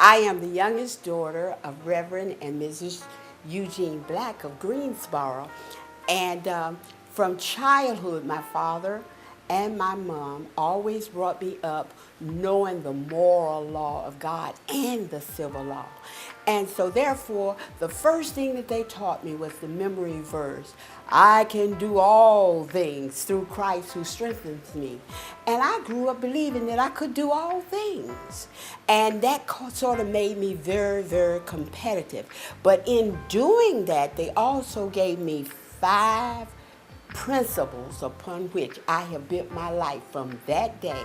I am the youngest daughter of Reverend and Mrs. Eugene Black of Greensboro. And from childhood, my father and my mom always brought me up knowing the moral law of God and the civil law. And so therefore, the first thing that they taught me was the memory verse. I can do all things through Christ who strengthens me. And I grew up believing that I could do all things. And that sort of made me very, very competitive. But in doing that, they also gave me 5 principles upon which I have built my life from that day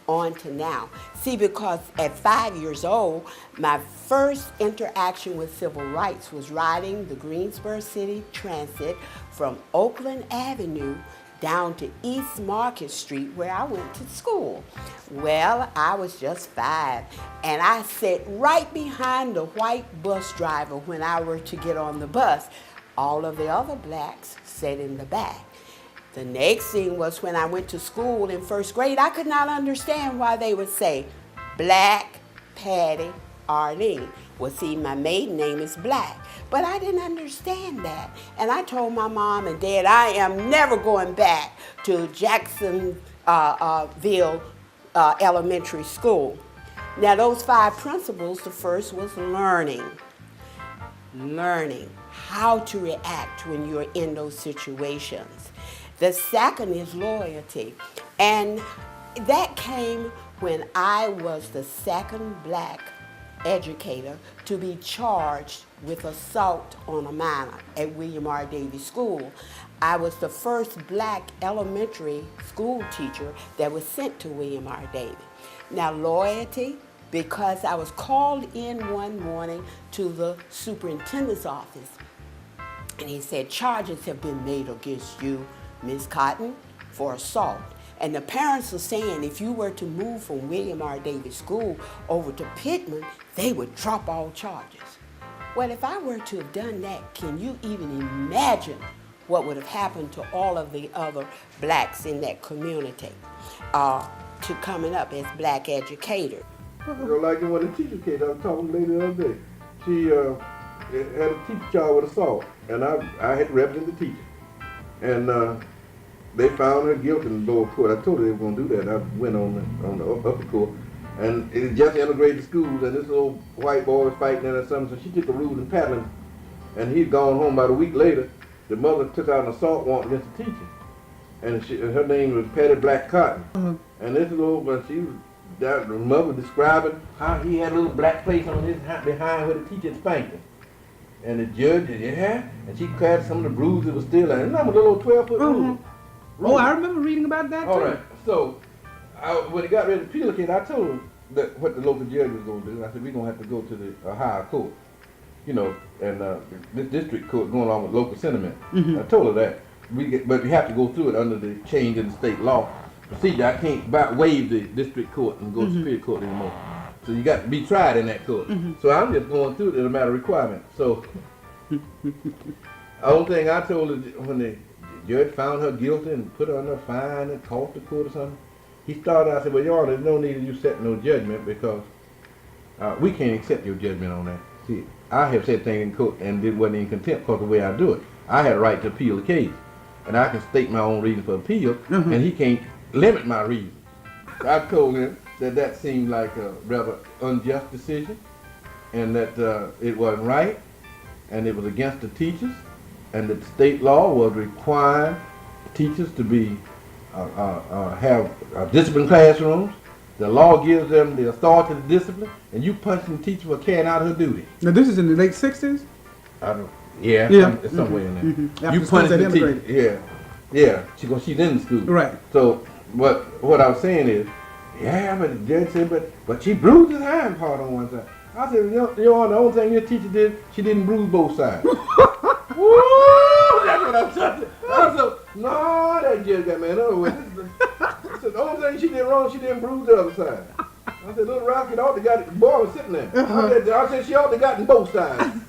on to now. See, because at 5 years old, my first interaction with civil rights was riding the Greensboro City Transit from Oakland Avenue down to East Market Street where I went to school. Well, I was just 5, and I sat right behind the white bus driver when I were to get on the bus. All of the other blacks sat in the back. The next thing was when I went to school in first grade, I could not understand why they would say Black, Pattie, Arlene. Well, see, my maiden name is Black, but I didn't understand that. And I told my mom and dad, I am never going back to Jacksonville Elementary School. Now, those 5 principles, the first was learning how to react when you're in those situations. The second is loyalty, and that came when I was the second black educator to be charged with assault on a minor at William R. Davis School. I was the first black elementary school teacher that was sent to William R. Davis. Now, loyalty, because I was called in one morning to the superintendent's office, and he said, charges have been made against you, Ms. Cotton, for assault. And the parents were saying if you were to move from William R. Davis School over to Pittman, they would drop all charges. Well, if I were to have done that, can you even imagine what would have happened to all of the other blacks in that community to coming up as black educators? Like one of the teacher kids I was talking to the other day. She had a teacher charged with assault, and I had to represent the teacher. And they found her guilty in the lower court. I told her they were going to do that. I went on the upper court. And it just integrated schools, and this little white boy was fighting her or something, so she took a rude and paddling. And he'd gone home about a week later. The mother took out an assault warrant against the teacher. And her name was Pattie Black Cotton. And this little, the mother describing how he had a little black place on his behind where the teacher spanked him. And the judge, and she carried some of the bruises that were still there. Remember the little 12-foot bruise? Oh, I remember reading about that too. All right. So, when he got ready to appeal the case, I told him that what the local judge was going to do. I said, we're going to have to go to the higher court, and this district court going along with local sentiment. I told her that. But we have to go through it under the change in the state law procedure. I can't waive the district court and go to Superior Court anymore. So you got to be tried in that court. So I'm just going through it as a matter of requirement. So the only thing I told her when the judge found her guilty and put her under a fine and cost the court or something, he started, I said, well, Your Honor, there's no need of you setting no judgment because we can't accept your judgment on that. See, I have said things in court and it wasn't in contempt because of the way I do it. I had a right to appeal the case. And I can state my own reason for appeal, and he can't limit my reason. I told him that seemed like a rather unjust decision, and that it wasn't right, and it was against the teachers, and that state law was requiring teachers to be have disciplined classrooms. The law gives them the authority to discipline, and you punching the teacher for carrying out her duty. Now this is in the late 60s? I don't. Yeah. It's somewhere in there. You punish the teacher. Yeah. She's in the school. Right. So what I was saying is, but the judge said, but she bruised his hind part on one side. I said, Your Honor, the only thing your teacher did, she didn't bruise both sides. Woo! That's what I said. I said, no, that judge got me. In other words, I said, the only thing she did wrong, she didn't bruise the other side. I said, little Rocket ought to got it. The boy was sitting there. I said, she ought to got in both sides.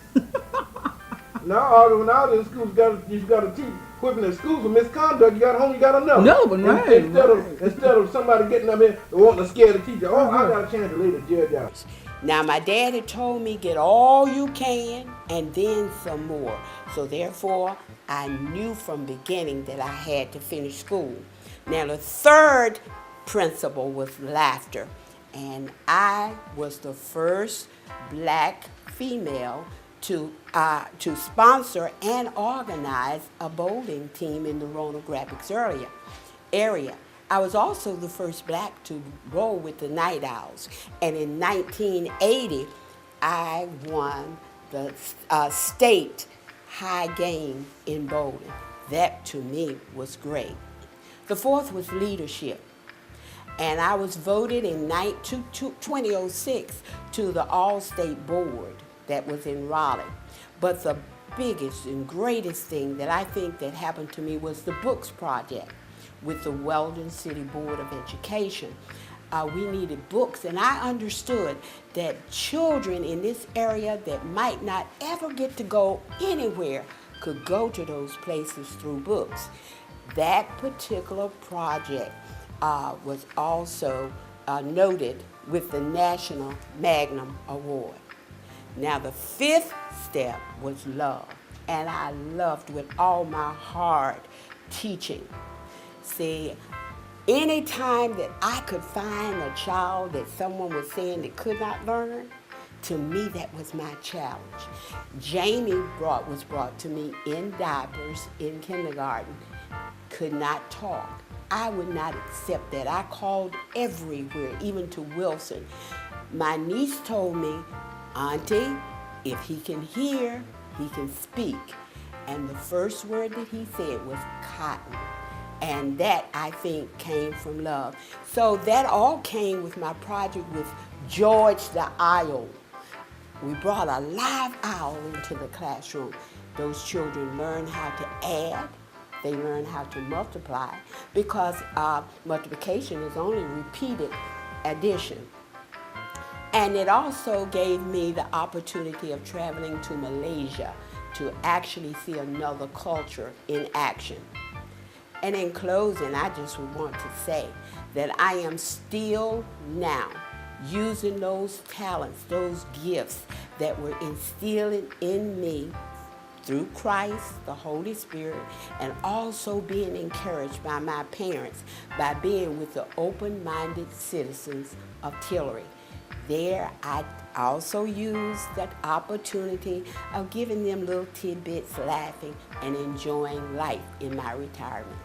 Now, when I was in school, you got to teach whipping in school for misconduct, you got home, you got another. Another one, right, Instead of somebody getting up here and wanting to scare the teacher. Oh, I got a chance to lay the judge out. Now, my daddy told me, get all you can and then some more. So therefore, I knew from beginning that I had to finish school. Now, the third principle was laughter. And I was the first black female to sponsor and organize a bowling team in the Roanoke area. I was also the first black to roll with the Night Owls. And in 1980, I won the state high game in bowling. That to me was great. The fourth was leadership. And I was voted in 2006 to the All-State Board that was in Raleigh. But the biggest and greatest thing that I think that happened to me was the books project with the Weldon City Board of Education. We needed books, and I understood that children in this area that might not ever get to go anywhere could go to those places through books. That particular project was also noted with the National Magnum Award. Now, the fifth step was love, and I loved with all my heart teaching. See, anytime that I could find a child that someone was saying that could not learn, to me that was my challenge. Jamie was brought to me in diapers in kindergarten, could not talk. I would not accept that. I called everywhere, even to Wilson. My niece told me, Auntie, if he can hear, he can speak. And the first word that he said was cotton. And that, I think, came from love. So that all came with my project with George the Owl. We brought a live owl into the classroom. Those children learned how to add. They learn how to multiply because multiplication is only repeated addition. And it also gave me the opportunity of traveling to Malaysia to actually see another culture in action. And in closing, I just want to say that I am still now using those talents, those gifts that were instilled in me through Christ, the Holy Spirit, and also being encouraged by my parents by being with the open-minded citizens of Tillery. There, I also used that opportunity of giving them little tidbits, laughing, and enjoying life in my retirement.